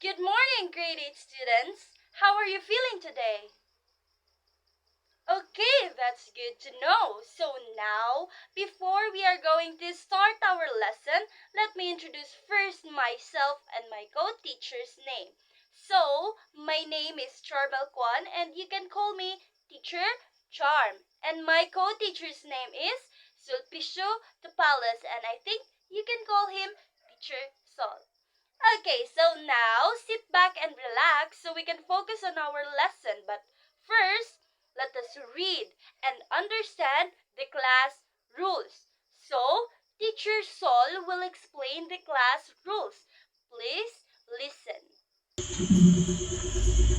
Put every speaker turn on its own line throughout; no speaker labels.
Good morning, grade 8 students. How are you feeling today? Okay, that's good to know. So now, before we are going to start our lesson, let me introduce first myself and my co-teacher's name. So, my name is Charbel Kwan and you can call me Teacher Charm. And my co-teacher's name is Sulpisho Tapalas and I think you can call him Teacher Sol. Okay, so now sit back and relax so we can focus on our lesson. But first, let us read and understand the class rules. So, Teacher Sol will explain the class rules. Please listen.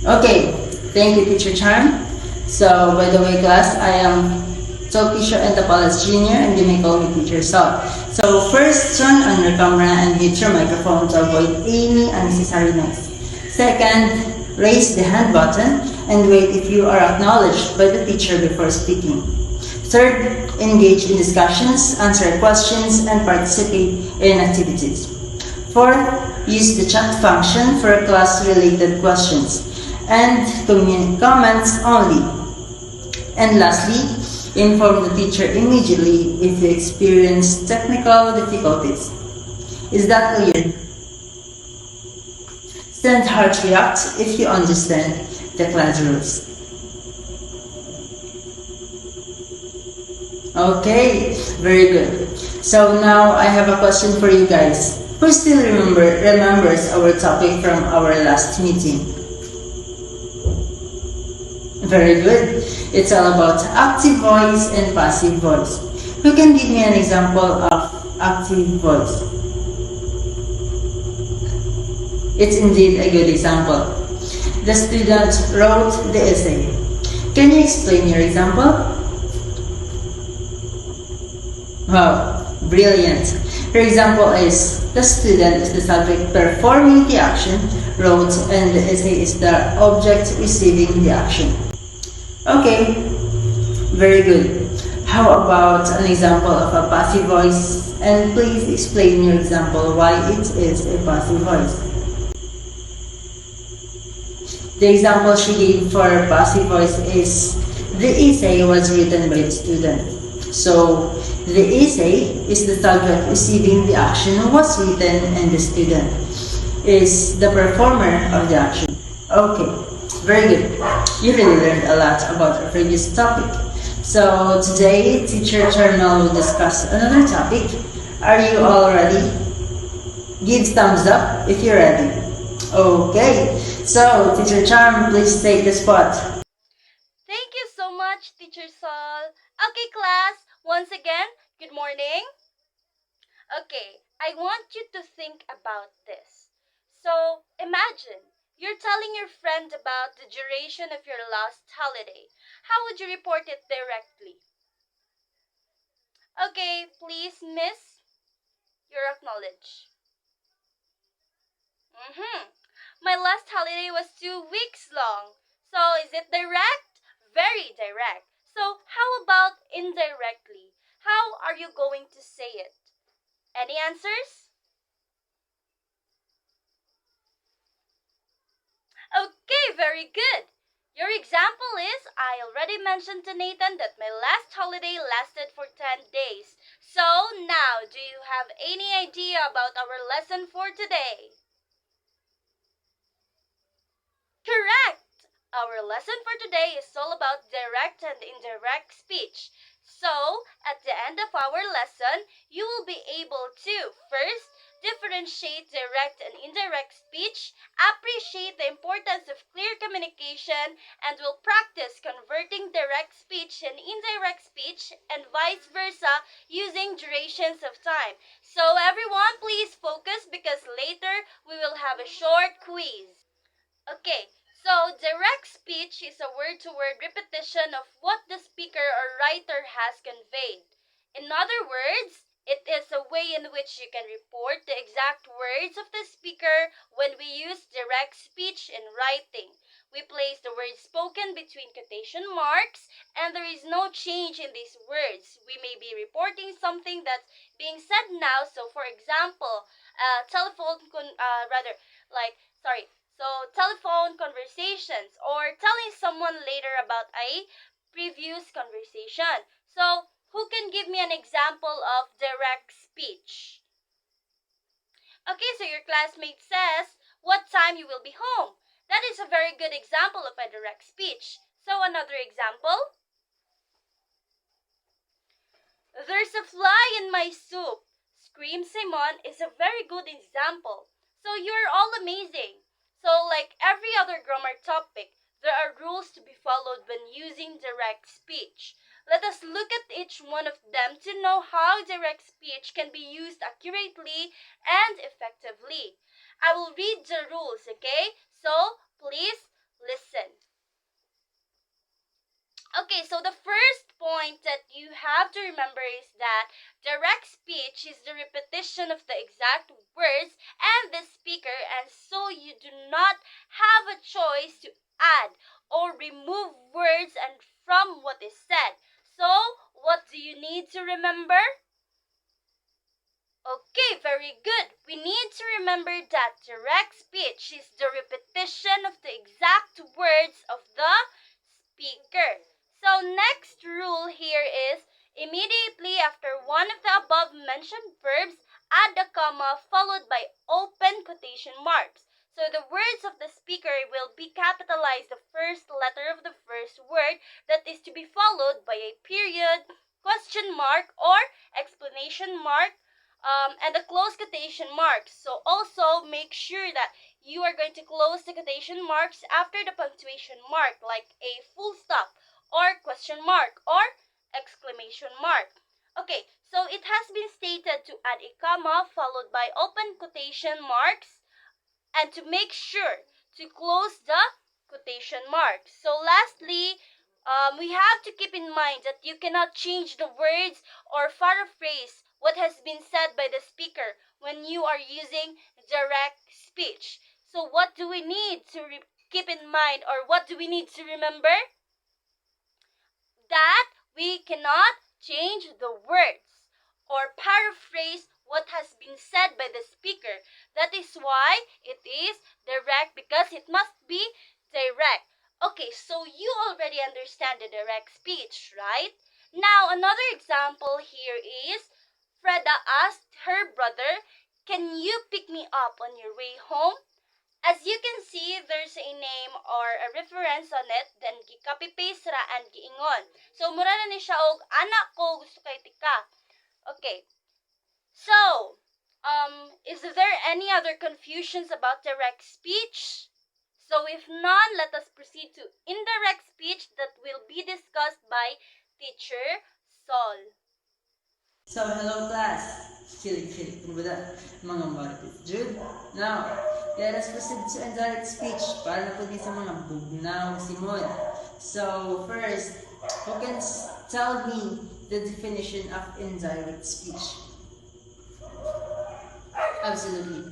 Okay, thank you, Teacher Charm. So, by the way, class, I am Tokisho Antapalas Jr. and you may call me Teacher Sol. So, first, turn on your camera and mute your microphone to avoid any unnecessary noise. Second, raise the hand button and wait if you are acknowledged by the teacher before speaking. Third, engage in discussions, answer questions, and participate in activities. Fourth, use the chat function for class-related questions and comments only. And lastly, inform the teacher immediately if you experience technical difficulties. Is that clear? Send heart react if you understand the class rules. Okay, very good. So now I have a question for you guys. Who still remembers our topic from our last meeting? Very good. It's all about active voice and passive voice. Who can give me an example of active voice? It's indeed a good example. The student wrote the essay. Can you explain your example? Wow, brilliant. Your example is the student is the subject performing the action, wrote, and the essay is the object receiving the action. Okay, very good. How about an example of a passive voice? And please explain your example why it is a passive voice. The example she gave for passive voice is the essay was written by the student. So, the essay is the subject receiving the action was written and the student is the performer of the action. Okay, very good. You really learned a lot about our previous topic. So today, Teacher Charmel will discuss another topic. Are you all ready? Give thumbs up if you're ready. Okay, so Teacher Charm, please take the spot.
Thank you so much, Teacher Sol. Okay, class, once again, good morning. Okay, I want you to think about this. So, imagine you're telling your friend about the duration of your last holiday. How would you report it directly? Okay, please, miss, you're acknowledged. My last holiday was 2 weeks long. So, is it direct? Very direct. So, how about indirectly? How are you going to say it? Any answers? Okay, very good. Your example is I already mentioned to Nathan that my last holiday lasted for 10 days. So, now, do you have any idea about our lesson for today? Correct! Our lesson for today is all about direct and indirect speech. So, at the end of our lesson, you will be able to first differentiate direct and indirect speech, appreciate the importance of clear communication, and will practice converting direct speech and indirect speech and vice versa using durations of time. So, everyone, please focus because later we will have a short quiz. Okay, so direct speech is a word-to-word repetition of what the speaker or writer has conveyed. In other words, it is a way in which you can report the exact words of the speaker when we use direct speech in writing. We place the word spoken between quotation marks and there is no change in these words. We may be reporting something that's being said now. So for example, telephone conversations or telling someone later about a previous conversation. So, who can give me an example of direct speech? Okay, so your classmate says, what time you will be home? That is a very good example of a direct speech. So, another example. There's a fly in my soup, screamed Simon, is a very good example. So you're all amazing. So like every other grammar topic, there are rules to be followed when using direct speech. Let us look at each one of them to know how direct speech can be used accurately and effectively. I will read the rules, okay? So please listen. Okay, so the first point that you have to remember is that direct speech is the repetition of the exact words and the speaker, and so you do not have a choice to add or remove words and from what is said. So, what do you need to remember? Okay, very good. We need to remember that direct speech is the repetition of the exact words of the speaker. So next rule here is immediately after one of the above mentioned verbs, add a comma followed by open quotation marks. So the words of the speaker will be capitalized the first letter of the first word that is to be followed by a period, question mark, or explanation mark, and the close quotation marks. So also make sure that you are going to close the quotation marks after the punctuation mark, like a full stop or question mark or exclamation mark. Okay, so it has been stated to add a comma followed by open quotation marks and to make sure to close the quotation marks. So lastly, we have to keep in mind that you cannot change the words or paraphrase what has been said by the speaker when you are using direct speech. So what do we need to keep in mind, or what do we need to remember? That we cannot change the words or paraphrase what has been said by the speaker. That is why it is direct, because it must be direct. Okay, so you already understand the direct speech, right? Now, another example here is Freda asked her brother, "Can you pick me up on your way home?" As you can see, there's a name or a reference on it, then gi-copy paste ra and giingon. So mura na ni siya og anak ko gusto kay tika. Okay. So, is there any other confusions about direct speech? So if none, let us proceed to indirect speech that will be discussed by Teacher Sol.
So, hello class. Kilig-kilig po ba na, mga Martis Jude? Now, let us proceed to indirect speech para na po din sa mga bugnaw simon. So, first, who can tell me the definition of indirect speech? Absolutely.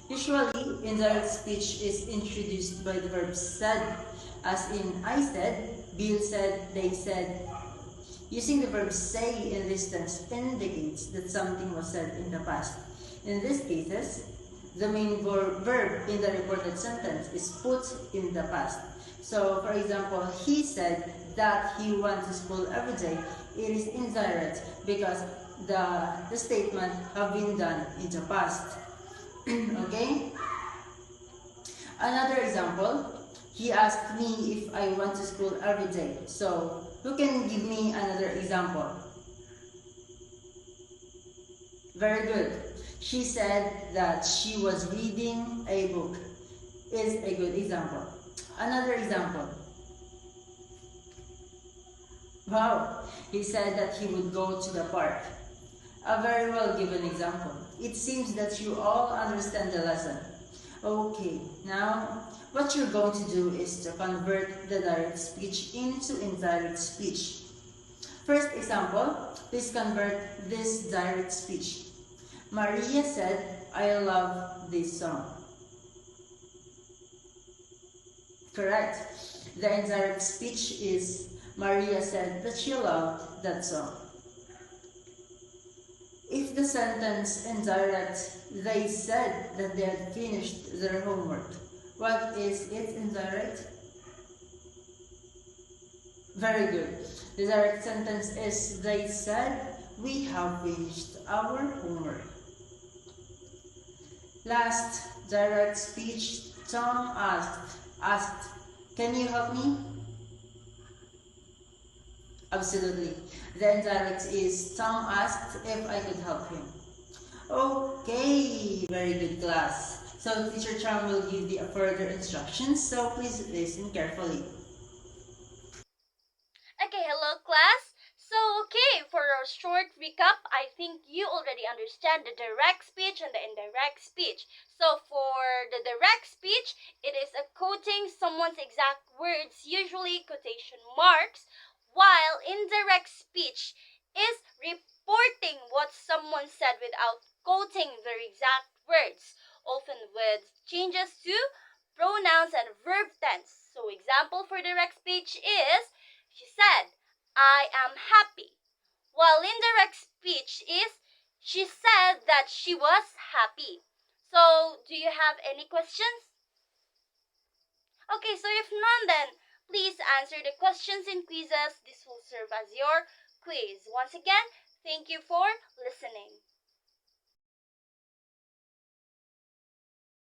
Usually, indirect speech is introduced by the verb said, as in I said, Bill said, they said. Using the verb say in this tense indicates that something was said in the past. In these cases, the main verb in the reported sentence is put in the past. So, for example, he said that he went to school every day. It is indirect because the statement have been done in the past. Okay? Another example, he asked me if I went to school every day. So, who can give me another example? Very good. She said that she was reading a book. Is a good example. Another example. Wow, he said that he would go to the park. A very well given example. It seems that you all understand the lesson. Okay, now what you're going to do is to convert the direct speech into indirect speech. First example, please convert this direct speech. Maria said, I love this song. Correct. The indirect speech is Maria said that she loved that song. If the sentence indirect, they said that they had finished their homework. What is it indirect? Very good. The direct sentence is they said we have finished our homework. Last direct speech, Tom asked, can you help me? Absolutely. The indirect is Tom asked if I could help him. Okay, very good class. So Teacher Charm will give the further instructions, so please listen carefully.
Okay, hello class. So, okay, for a short recap, I think you already understand the direct speech and the indirect speech. So, for the direct speech, it is a quoting someone's exact words, usually quotation marks, while indirect speech is reporting what someone said without quoting their exact words, often with changes to pronouns and verb tense. So, example for direct speech is she said, I am happy. While indirect speech is she said that she was happy. So, do you have any questions? Okay, so if none, then please answer the questions in quizzes. This will serve as your quiz. Once again, thank you for listening.